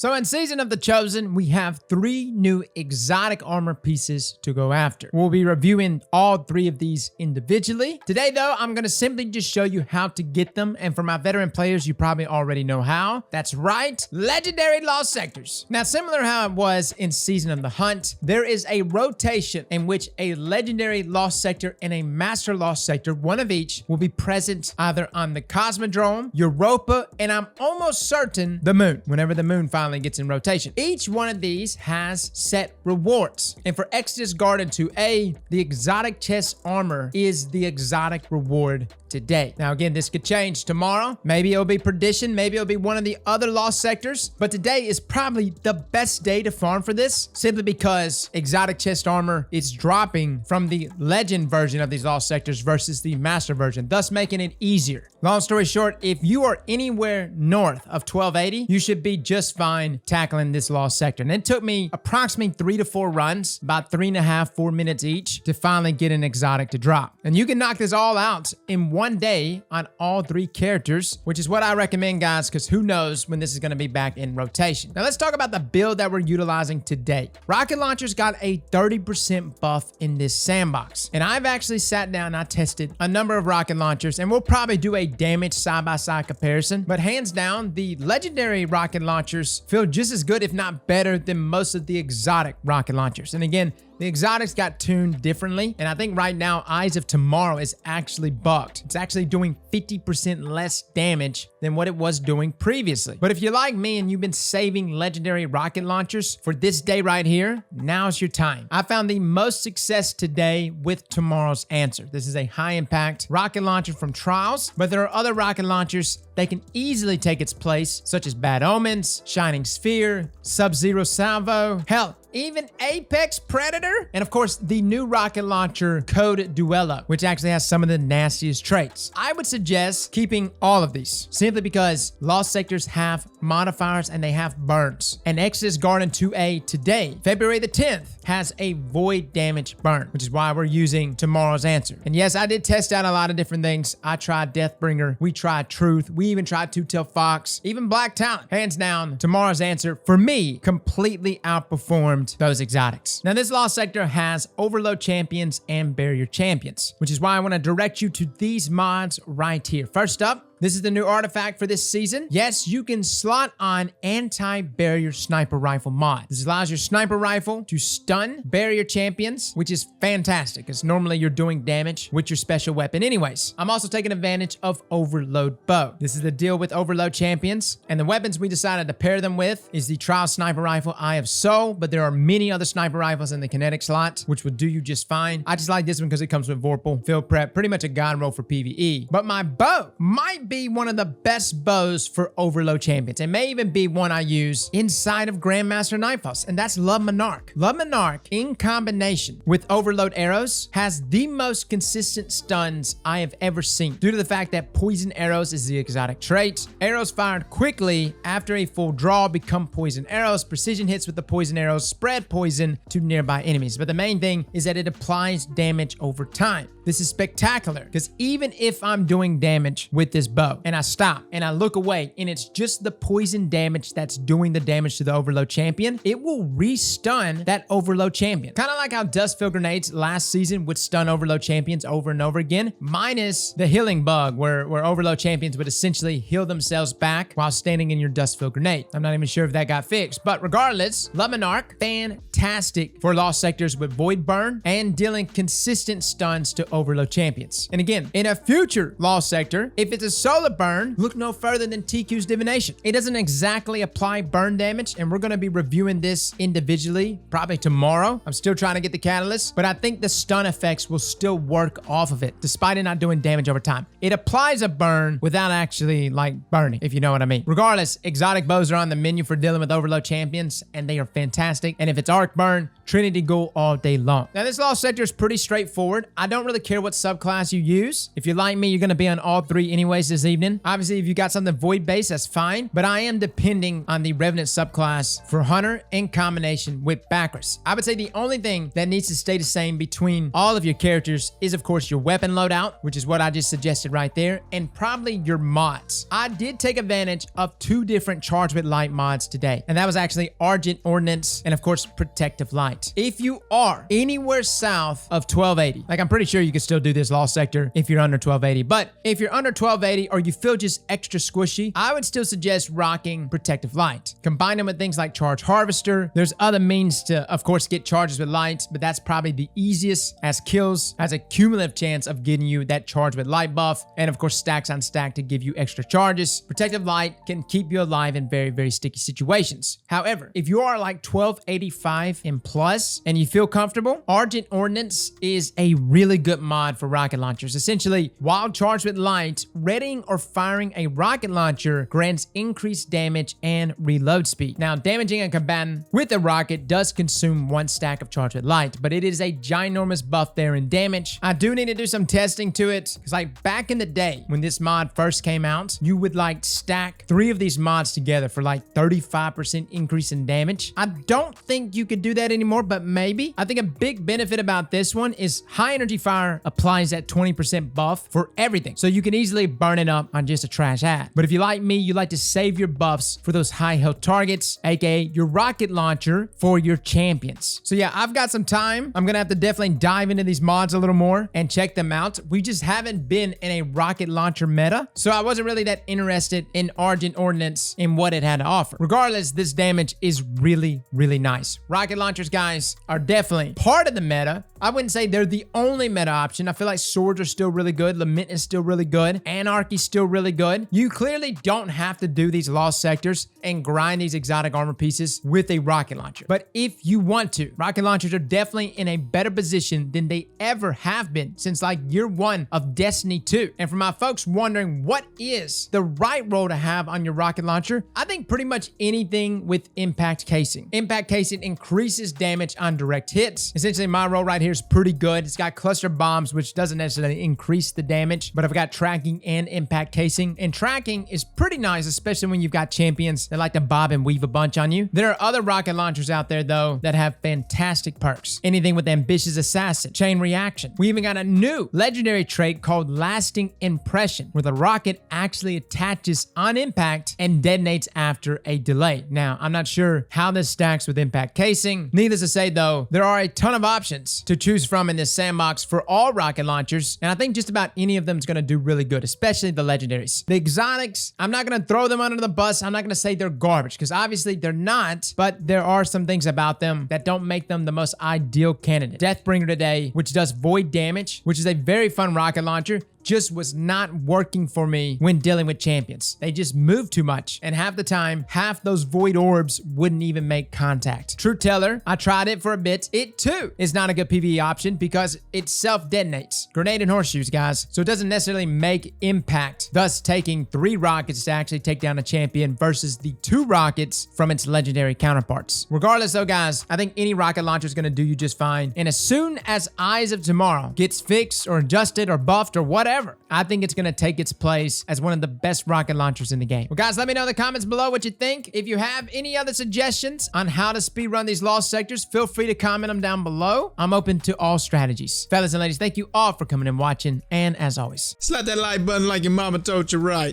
So in Season of the Chosen, we have 3 new exotic armor pieces to go after. We'll be reviewing all 3 of these individually. Today though, I'm gonna simply just show you how to get them, and for my veteran players, you probably already know how. That's right, legendary lost sectors. Now, similar how it was in Season of the Hunt, there is a rotation in which a legendary lost sector and a master lost sector, one of each, will be present either on the Cosmodrome, Europa, and I'm almost certain the moon, whenever the moon finally gets in rotation. Each one of these has set rewards. And for EpidemicSound 2A, the exotic chest armor is the exotic reward today. Now again, this could change tomorrow. Maybe it'll be Perdition, maybe it'll be one of the other lost sectors, but today is probably the best day to farm for this, simply because exotic chest armor is dropping from the legend version of these lost sectors versus the master version, thus making it easier. Long story short, if you are anywhere north of 1280, you should be just fine tackling this lost sector. And it took me approximately 3 to 4 runs, about 3.5, 4 minutes each, to finally get an exotic to drop. And you can knock this all out in one day on all 3 characters, which is what I recommend, guys, because who knows when this is going to be back in rotation. Now let's talk about the build that we're utilizing today. Rocket launchers got a 30% buff in this sandbox, and I've actually sat down and I tested a number of rocket launchers, and we'll probably do a damage side-by-side comparison, but hands down, the legendary rocket launchers feel just as good, if not better, than most of the exotic rocket launchers. And again, the exotics got tuned differently, and I think right now Eyes of Tomorrow is actually bugged. It's actually doing 50% less damage than what it was doing previously. But if you're like me and you've been saving legendary rocket launchers for this day right here, now's your time. I found the most success today with Tomorrow's Answer. This is a high impact rocket launcher from Trials, but there are other rocket launchers that can easily take its place, such as Bad Omens, Shining Sphere, Sub-Zero Salvo, hell, even Apex Predator, and of course the new rocket launcher Code Duello, which actually has some of the nastiest traits. I would suggest keeping all of these, simply because lost sectors have modifiers and they have burns. And EpidemicSound 2A today, February the 10th, has a void damage burn, which is why we're using Tomorrow's Answer. And yes, I did test out a lot of different things. I tried Deathbringer, we tried Truth, we even tried Two-Tail Fox, even Black Talent. Hands down, Tomorrow's Answer, for me, completely outperformed those exotics. Now, this lost sector has overload champions and barrier champions, which is why I want to direct you to these mods right here. First up, this is the new artifact for this season. Yes, you can slot on anti-barrier sniper rifle mod. This allows your sniper rifle to stun barrier champions, which is fantastic, because normally you're doing damage with your special weapon anyways. I'm also taking advantage of overload bow. This is the deal with overload champions, and the weapons we decided to pair them with is the Trial Sniper Rifle Eye of Soul, but there are many other sniper rifles in the kinetic slot, which would do you just fine. I just like this one because it comes with Vorpal, Field Prep, pretty much a god roll for PvE. But my bow might be one of the best bows for overload champions. It may even be one I use inside of Grandmaster Nightfalls, and that's Love Monarch. Love Monarch, in combination with overload arrows, has the most consistent stuns I have ever seen, due to the fact that poison arrows is the exotic trait. Arrows fired quickly after a full draw become poison arrows. Precision hits with the poison arrows spread poison to nearby enemies, but the main thing is that it applies damage over time. This is spectacular, because even if I'm doing damage with this bow and I stop and I look away and it's just the poison damage that's doing the damage to the overload champion, it will re-stun that overload champion. Kind of like how Dustfield Grenades last season would stun overload champions over and over again, minus the healing bug where overload champions would essentially heal themselves back while standing in your Dustfield Grenade. I'm not even sure if that got fixed, but regardless, Love Monarch, fantastic for lost sectors with Void Burn and dealing consistent stuns to overload champions. And again, in a future lost sector, if it's a solar burn, look no further than TQ's Divination. It doesn't exactly apply burn damage, and we're going to be reviewing this individually probably tomorrow. I'm still trying to get the catalyst, but I think the stun effects will still work off of it, despite it not doing damage over time. It applies a burn without actually like burning, if you know what I mean. Regardless, exotic bows are on the menu for dealing with overload champions, and they are fantastic. And if it's arc burn, Trinity Ghoul all day long. Now, this lost sector is pretty straightforward. I don't really care what subclass you use. If you're like me, you're going to be on all three anyways this evening. Obviously, if you got something void based, that's fine, but I am depending on the Revenant subclass for Hunter in combination with Bacchus. I would say the only thing that needs to stay the same between all of your characters is, of course, your weapon loadout, which is what I just suggested right there, and probably your mods. I did take advantage of 2 different Charged with Light mods today, and that was actually Argent Ordnance and, of course, Protective Light. If you are anywhere south of 1280, like I'm pretty sure you can still do this lost sector if you're under 1280, but if you're under 1280 or you feel just extra squishy, I would still suggest rocking Protective Light. Combine them with things like Charge Harvester. There's other means to, of course, get charges with light, but that's probably the easiest, as kills has a cumulative chance of getting you that Charge with Light buff, and of course stacks on stack to give you extra charges. Protective Light can keep you alive in very, very sticky situations. However, if you are like 1285 and plus and you feel comfortable, Argent Ordnance is a really good mod for rocket launchers. Essentially, while Charged with Light, readying or firing a rocket launcher grants increased damage and reload speed. Now, damaging a combatant with a rocket does consume 1 stack of Charged with Light, but it is a ginormous buff there in damage. I do need to do some testing to it, because like back in the day when this mod first came out, you would like stack 3 of these mods together for like 35% increase in damage. I don't think you could do that anymore, but maybe. I think a big benefit about this one is High Energy Fire applies that 20% buff for everything, so you can easily burn it up on just a trash ad. But if you like me, you like to save your buffs for those high health targets, aka your rocket launcher for your champions. So yeah, I've got some time. I'm gonna have to definitely dive into these mods a little more and check them out. We just haven't been in a rocket launcher meta, so I wasn't really that interested in Argent Ordnance and what it had to offer. Regardless, this damage is really, really nice. Rocket launchers, guys, are definitely part of the meta. I wouldn't say they're the only meta option. I feel like swords are still really good. Lament is still really good. Anarchy's still really good. You clearly don't have to do these lost sectors and grind these exotic armor pieces with a rocket launcher. But if you want to, rocket launchers are definitely in a better position than they ever have been since like year 1 of Destiny 2. And for my folks wondering what is the right role to have on your rocket launcher, I think pretty much anything with impact casing. Impact casing increases damage on direct hits. Essentially, my role right here is pretty good. It's got cluster bombs, which doesn't necessarily increase the damage, but I've got tracking and impact casing. And tracking is pretty nice, especially when you've got champions that like to bob and weave a bunch on you. There are other rocket launchers out there, though, that have fantastic perks. Anything with Ambitious Assassin, Chain Reaction. We even got a new legendary trait called Lasting Impression, where the rocket actually attaches on impact and detonates after a delay. Now, I'm not sure how this stacks with impact casing. Needless to say, though, there are a ton of options to choose from in this sandbox for all rocket launchers, and I think just about any of them is going to do really good, especially the legendaries. The exotics, I'm not going to throw them under the bus. I'm not going to say they're garbage, because obviously they're not, but there are some things about them that don't make them the most ideal candidate. Deathbringer today, which does void damage, which is a very fun rocket launcher, just was not working for me when dealing with champions. They just moved too much, and half the time, half those void orbs wouldn't even make contact. True Teller, I tried it for a bit. It too is not a good PvE option because it self-detonates. Grenade and horseshoes, guys. So it doesn't necessarily make impact, thus taking 3 rockets to actually take down a champion versus the 2 rockets from its legendary counterparts. Regardless though, guys, I think any rocket launcher is going to do you just fine. And as soon as Eyes of Tomorrow gets fixed or adjusted or buffed or whatever, I think it's going to take its place as one of the best rocket launchers in the game. Well, guys, let me know in the comments below what you think. If you have any other suggestions on how to speedrun these lost sectors, feel free to comment them down below. I'm open to all strategies. Fellas and ladies, thank you all for coming and watching, and as always, slap that like button like your mama told you right.